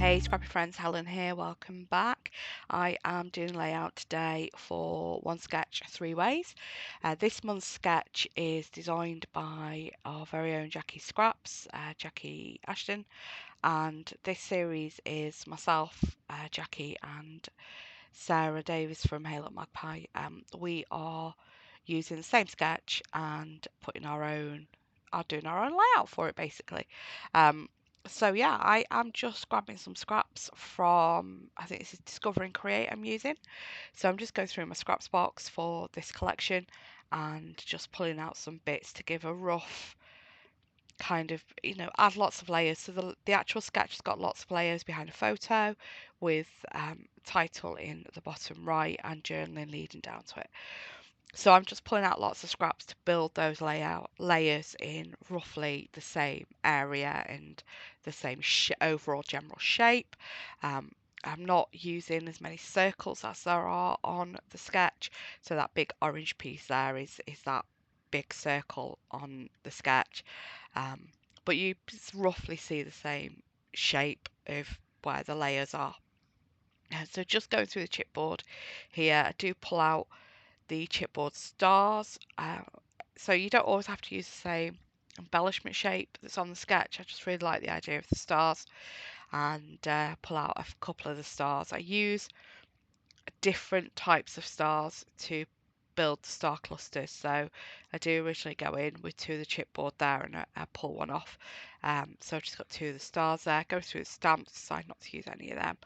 Hey Scrappy friends, Helen here, welcome back. I am doing layout today for One Sketch Three Ways. This month's sketch is designed by our very own Jackie Scraps, Jackie Ashton, and this series is myself, Jackie and Sarah Davis from Halo Magpie. We are using the same sketch and doing our own layout for it basically. Um, so yeah, I am just grabbing some scraps from, I think this is Discover and Create I'm using. So I'm just going through my scraps box for this collection and just pulling out some bits to give a rough kind of, add lots of layers. So the actual sketch has got lots of layers behind a photo with title in the bottom right and journaling leading down to it. So I'm just pulling out lots of scraps to build those layers in roughly the same area and the same overall general shape. Um, I'm not using as many circles as there are on the sketch. So that big orange piece there is that big circle on the sketch. Um, but you roughly see the same shape of where the layers are. So just going through the chipboard here, I do pull out the chipboard stars. So you don't always have to use the same embellishment shape that's on the sketch. I just really like the idea of the stars and pull out a couple of the stars. I use different types of stars to build the star clusters. So I do originally go in with two of the chipboard there and I pull one off. So I've just got two of the stars there. Go through the stamps, decide not to use any of them.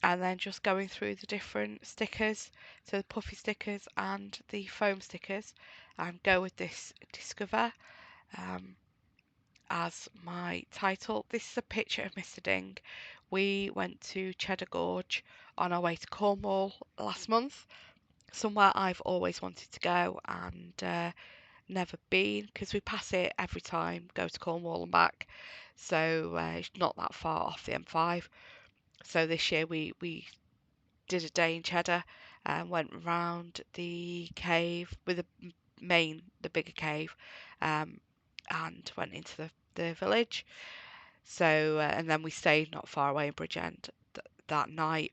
And then just going through the different stickers, so the puffy stickers and the foam stickers, and go with this Discover as my title. This is a picture of Mr. Ding. We went to Cheddar Gorge on our way to Cornwall last month, somewhere I've always wanted to go and never been because we pass it every time, go to Cornwall and back. So it's not that far off the M5. So this year we did a day in Cheddar and went round the cave with the bigger cave, and went into the village. So and then we stayed not far away in Bridgend that night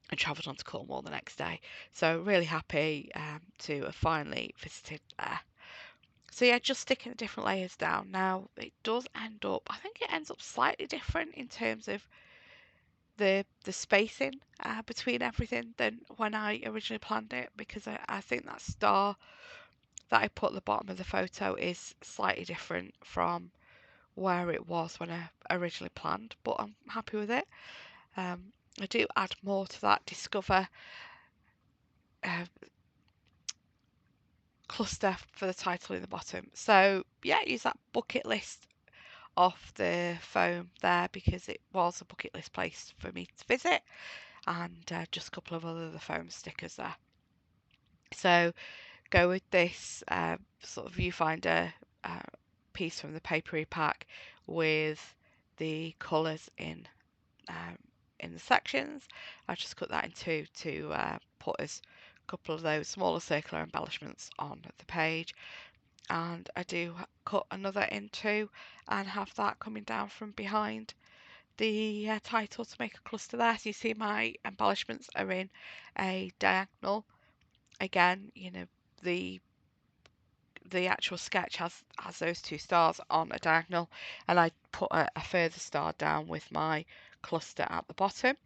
and travelled on to Cornwall the next day. So really happy to have finally visited there. So yeah, just sticking the different layers down. Now it does end up, I think it ends up slightly different in terms of the spacing between everything than when I originally planned it, because I think that star that I put at the bottom of the photo is slightly different from where it was when I originally planned, but I'm happy with it. I do add more to that Discover uh, cluster for the title in the bottom. So yeah, use that bucket list off the foam there because it was a bucket list place for me to visit, and just a couple of other foam stickers there. So go with this sort of viewfinder piece from the papery pack with the colours in the sections. I just cut that in two to put as a couple of those smaller circular embellishments on the page, and I do cut another in two and have that coming down from behind the title to make a cluster there. So you see my embellishments are in a diagonal. Again, the the actual sketch has those two stars on a diagonal, and I put a further star down with my cluster at the bottom.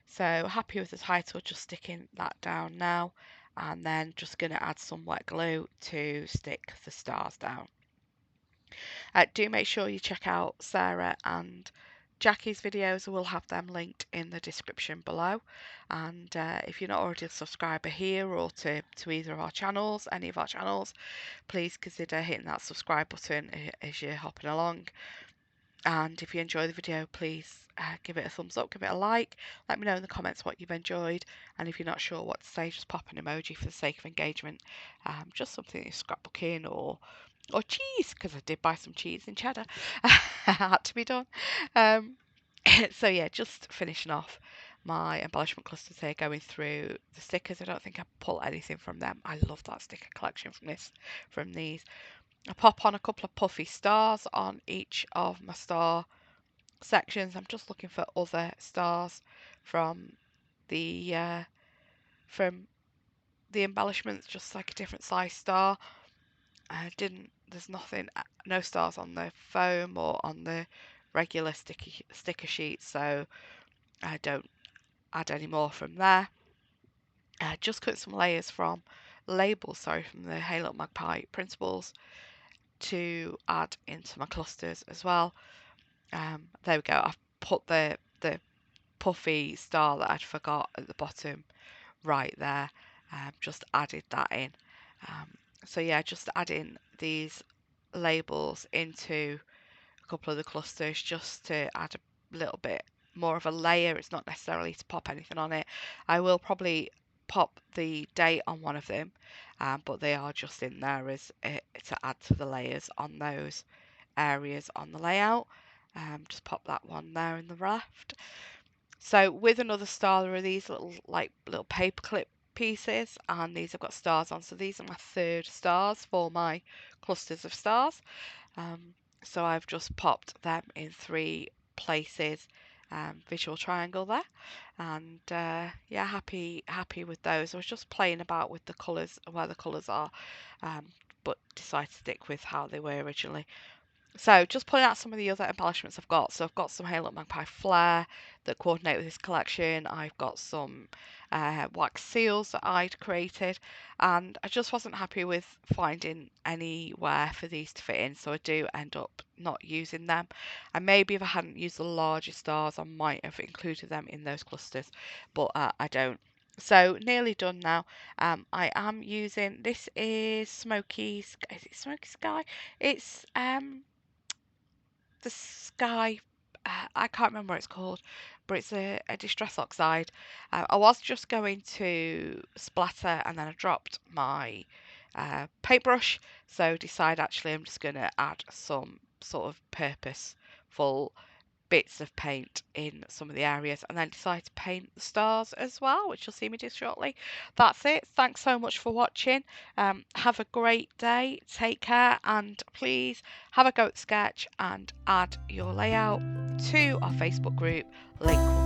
So happy with the title, just sticking that down now, and then just going to add some wet glue to stick the stars down. Do make sure you check out Sarah and Jackie's videos. We'll have them linked in the description below. And if you're not already a subscriber here or to either of our channels, any of our channels, please consider hitting that subscribe button as you're hopping along. And if you enjoy the video, please give it a thumbs up, give it a like. Let me know in the comments what you've enjoyed. And if you're not sure what to say, just pop an emoji for the sake of engagement. Just something you're scrapbooking or cheese, because I did buy some cheese in Cheddar. Had to be done. Um, so yeah, just finishing off my embellishment clusters here, going through the stickers. I don't think I pull anything from them. I love that sticker collection from these. I pop on a couple of puffy stars on each of my star sections. I'm just looking for other stars from the from the embellishments, just like a different size star. There's nothing, no stars on the foam or on the regular sticker sheet, so I don't add any more from there. Just cut some layers from labels, from the Halo Magpie printables to add into my clusters as well. There we go. I've put the puffy star that I'd forgot at the bottom right there. Just added that in. So yeah, just adding these labels into a couple of the clusters just to add a little bit more of a layer. It's not necessarily to pop anything on it. I will probably pop the date on one of them, but they are just in there as to add to the layers on those areas on the layout. Just pop that one there in the left. So with another star, there are these little paperclip pieces, and these have got stars on. So these are my third stars for my clusters of stars. So I've just popped them in 3 places, visual triangle there, and yeah, happy with those. I was just playing about with the colours, where the colours are, but decided to stick with how they were originally. So just pulling out some of the other embellishments I've got. So I've got some Halo Magpie Flare that coordinate with this collection. I've got some wax seals that I'd created, and I just wasn't happy with finding anywhere for these to fit in, so I do end up not using them. And maybe if I hadn't used the larger stars, I might have included them in those clusters, but I don't. So nearly done now. I am using, this is is it Smoky Sky? It's the Sky, I can't remember what it's called, but it's a Distress Oxide. I was just going to splatter, and then I dropped my paintbrush, so decide actually I'm just going to add some sort of purposeful bits of paint in some of the areas, and then decide to paint the stars as well, which you'll see me do shortly. That's it. Thanks so much for watching. Have a great day. Take care, and please have a go at Sketch and add your layout to our Facebook group. Link